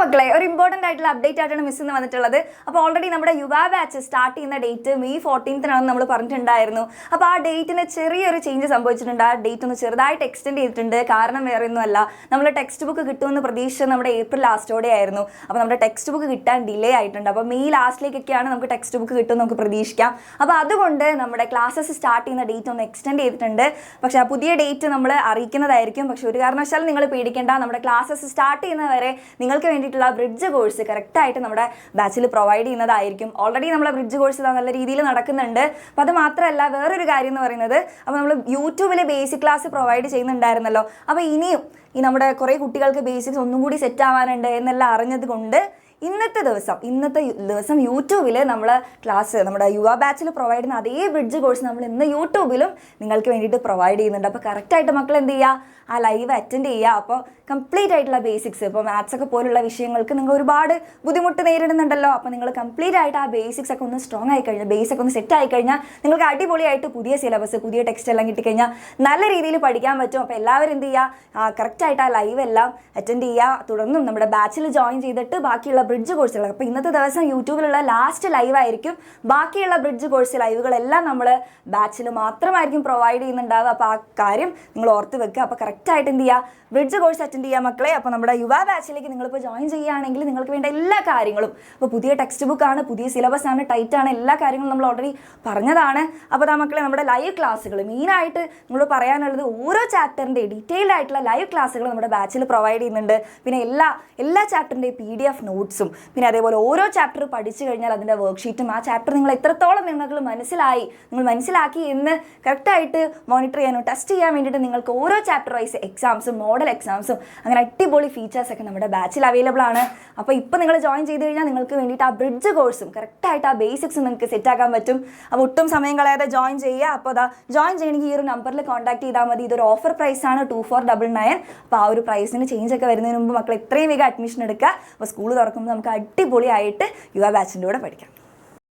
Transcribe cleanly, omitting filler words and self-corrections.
മക്കളെ ഒരു ഇമ്പോർട്ടൻ്റ് ആയിട്ടുള്ള അപ്ഡേറ്റ് ആയിട്ടാണ് മിസ് എന്ന് വന്നിട്ടുള്ളത്. അപ്പോൾ ഓൾറെഡി നമ്മുടെ യുവ ബാച്ച് സ്റ്റാർട്ട് ചെയ്യുന്ന ഡേറ്റ് മെയ് 14 നമ്മൾ പറഞ്ഞിട്ടുണ്ടായിരുന്നു. അപ്പോൾ ആ ഡേറ്റിന് ചെറിയൊരു ചേഞ്ച് സംഭവിച്ചിട്ടുണ്ട്. ആ ഡേറ്റ് ഒന്ന് ചെറുതായിട്ട് എക്സ്റ്റെൻഡ് ചെയ്തിട്ടുണ്ട്. കാരണം വേറെ ഒന്നുമല്ല, നമ്മൾ ടെക്സ്റ്റ് ബുക്ക് കിട്ടുമെന്ന് പ്രതീക്ഷിച്ചത് നമ്മുടെ ഏപ്രിൽ ലാസ്റ്റോടെ ആയിരുന്നു. അപ്പോൾ നമ്മുടെ ടെക്സ്റ്റ് ബുക്ക് കിട്ടാൻ ഡിലേ ആയിട്ടുണ്ട്. അപ്പോൾ മെയ് ലാസ്റ്റിലേക്കൊക്കെയാണ് നമുക്ക് ടെക്സ്റ്റ് ബുക്ക് കിട്ടുമെന്ന് നമുക്ക് പ്രതീക്ഷിക്കാം. അപ്പോൾ അതുകൊണ്ട് നമ്മുടെ ക്ലാസ്സസ് സ്റ്റാർട്ട് ചെയ്യുന്ന ഡേറ്റ് ഒന്ന് എക്സ്റ്റെൻഡ് ചെയ്തിട്ടുണ്ട്. പക്ഷേ ആ പുതിയ ഡേറ്റ് നമ്മൾ അറിയിക്കുന്നതായിരിക്കും. പക്ഷേ ഒരു കാരണവശാലും നിങ്ങൾ പേടിക്കേണ്ട, നമ്മുടെ ക്ലാസ്സസ് സ്റ്റാർട്ട് ചെയ്യുന്നവരെ നിങ്ങൾക്ക് വേണ്ടിയിട്ടുള്ള ബ്രിഡ്ജ് കോഴ്സ് കറക്റ്റായിട്ട് നമ്മുടെ ബാച്ചിൽ പ്രൊവൈഡ് ചെയ്യുന്നതായിരിക്കും. ഓൾറെഡി നമ്മളെ ബ്രിഡ്ജ് കോഴ്സ് നല്ല രീതിയിൽ നടക്കുന്നുണ്ട്. അപ്പോൾ അത് മാത്രമല്ല, വേറൊരു കാര്യം എന്ന് പറയുന്നത്, അപ്പോൾ നമ്മൾ യൂട്യൂബിൽ ബേസിക് ക്ലാസ് പ്രൊവൈഡ് ചെയ്യുന്നുണ്ടായിരുന്നല്ലോ. അപ്പോൾ ഇനിയും നമ്മുടെ കുറേ കുട്ടികൾക്ക് ബേസിക്സ് ഒന്നും കൂടി സെറ്റ് ആവാനുണ്ട് എന്നെല്ലാം അറിഞ്ഞത് കൊണ്ട് ഇന്നത്തെ ദിവസം യൂട്യൂബിൽ നമ്മൾ ക്ലാസ് നമ്മുടെ യുവ ബാച്ചിൽ പ്രൊവൈഡ് ചെയ്യുന്ന അതേ ബ്രിഡ്ജ് കോഴ്സ് നമ്മൾ ഇന്ന് യൂട്യൂബിലും നിങ്ങൾക്ക് വേണ്ടിയിട്ട് പ്രൊവൈഡ് ചെയ്യുന്നുണ്ട്. അപ്പോൾ കറക്റ്റായിട്ട് മക്കൾ എന്ത് ചെയ്യുക, ആ ലൈവ് അറ്റൻഡ് ചെയ്യുക. അപ്പോൾ കംപ്ലീറ്റ് ആയിട്ടുള്ള ബേസിക്സ്, ഇപ്പോൾ മാത്സ് ഒക്കെ പോലുള്ള വിഷയങ്ങൾക്ക് നിങ്ങൾ ഒരുപാട് ബുദ്ധിമുട്ട് നേരിടുന്നുണ്ടല്ലോ. അപ്പോൾ നിങ്ങൾ കംപ്ലീറ്റ് ആയിട്ട് ആ ബേസിക്സ് ഒക്കെ ഒന്ന് സ്ട്രോങ് ആയി കഴിഞ്ഞാൽ, ബേസ് ഒക്കെ ഒന്ന് സെറ്റ് ആയി കഴിഞ്ഞാൽ നിങ്ങൾക്ക് അടിപൊളിയായിട്ട് പുതിയ സിലബസ്, പുതിയ ടെക്സ്റ്റ് എല്ലാം കിട്ടിക്കഴിഞ്ഞാൽ നല്ല രീതിയിൽ പഠിക്കാൻ പറ്റും. അപ്പോൾ എല്ലാവരും എന്ത് ചെയ്യുക, കറക്റ്റായിട്ട് ആ ലൈവ് എല്ലാം അറ്റൻഡ് ചെയ്യുക. തുടർന്നും നമ്മുടെ ബാച്ചിൽ ജോയിൻ ചെയ്തിട്ട് ബാക്കിയുള്ള ബ്രിഡ്ജ് കോഴ്സുകൾ, അപ്പോൾ ഇന്നത്തെ ദിവസം യൂട്യൂബിലുള്ള ലാസ്റ്റ് ലൈവ് ആയിരിക്കും. ബാക്കിയുള്ള ബ്രിഡ്ജ് കോഴ്സ് ലൈവുകളെല്ലാം നമ്മൾ ബാച്ചിൽ മാത്രമായിരിക്കും പ്രൊവൈഡ് ചെയ്യുന്നുണ്ടാവുക. അപ്പോൾ ആ കാര്യം നിങ്ങൾ ഓർത്ത് വെക്കുക. അപ്പോൾ കറക്റ്റായിട്ട് എന്ത് ചെയ്യുക, ബ്രിഡ്ജ് കോഴ്സ് അറ്റൻഡ് ചെയ്യുക മക്കളെ. അപ്പോൾ നമ്മുടെ യുവ ബാച്ചിലേക്ക് നിങ്ങളിപ്പോൾ ജോയിൻ ചെയ്യുകയാണെങ്കിൽ നിങ്ങൾക്ക് വേണ്ട എല്ലാ കാര്യങ്ങളും, അപ്പോൾ പുതിയ ടെക്സ്റ്റ് ബുക്കാണ്, പുതിയ സിലബസ് ആണ്, ടൈറ്റാണ്, എല്ലാ കാര്യങ്ങളും നമ്മൾ ഓൾറെഡി പറഞ്ഞതാണ്. അപ്പോൾ മക്കളെ നമ്മുടെ ലൈവ് ക്ലാസ്സുകൾ മെയിനായിട്ട് നമ്മൾ പറയാനുള്ളത്, ഓരോ ചാപ്റ്ററിൻ്റെ ഡീറ്റെയിൽഡ് ആയിട്ടുള്ള ലൈവ് ക്ലാസ്സുകൾ നമ്മുടെ ബാച്ചിൽ പ്രൊവൈഡ് ചെയ്യുന്നുണ്ട്. പിന്നെ എല്ലാ ചാപ്റ്ററിൻ്റെയും PDF നോട്ട്സും, പിന്നെ അതേപോലെ ഓരോ ചാപ്റ്റർ പഠിച്ചു കഴിഞ്ഞാൽ അതിൻ്റെ വർക്ക്ഷീറ്റും, ആ ചാപ്റ്റർ നിങ്ങൾ എത്രത്തോളം നിങ്ങൾ മനസ്സിലാക്കി എന്ന് കറക്റ്റായിട്ട് മോണിറ്റർ ചെയ്യാനും ടെസ്റ്റ് ചെയ്യാൻ വേണ്ടിയിട്ട് നിങ്ങൾക്ക് ഓരോ ചാപ്റ്റർ വൈസ് എക്സാംസും മോഡൽ എക്സാംസും അങ്ങനെ അടിപൊളി ഫീച്ചേഴ്സൊക്കെ നമ്മുടെ ബാച്ചിൽ അവൈലബിൾ ആണ്. അപ്പോൾ ഇപ്പോൾ നിങ്ങൾ ജോയിൻ ചെയ്ത് കഴിഞ്ഞാൽ നിങ്ങൾക്ക് വേണ്ടിയിട്ട് ആ ബ്രിഡ്ജ് കോഴ്സും കറക്റ്റായിട്ട് ആ ബേസിക്സും നിങ്ങൾക്ക് സെറ്റാക്കാൻ പറ്റും. അപ്പോൾ ഒട്ടും സമയം കളയാതെ ജോയിൻ ചെയ്യുക. അപ്പോൾ ജോയിൻ ചെയ്യണമെങ്കിൽ ഈ ഒരു നമ്പറിൽ കോൺടാക്ട് ചെയ്താൽ മതി. ഇതൊരു ഓഫർ പ്രൈസാണ് 2499. അപ്പോൾ ആ ഒരു പ്രൈസിന് ചേഞ്ച് ഒക്കെ വരുന്നതിന് മുമ്പ് മക്കൾ എത്രയും വേഗം അഡ്മിഷൻ എടുക്കുക. അപ്പോൾ സ്കൂൾ തുറക്കുമ്പോൾ നമുക്ക് അടിപൊളിയായിട്ട് യുവ ബാച്ചിൻ്റെ കൂടെ പഠിക്കാം.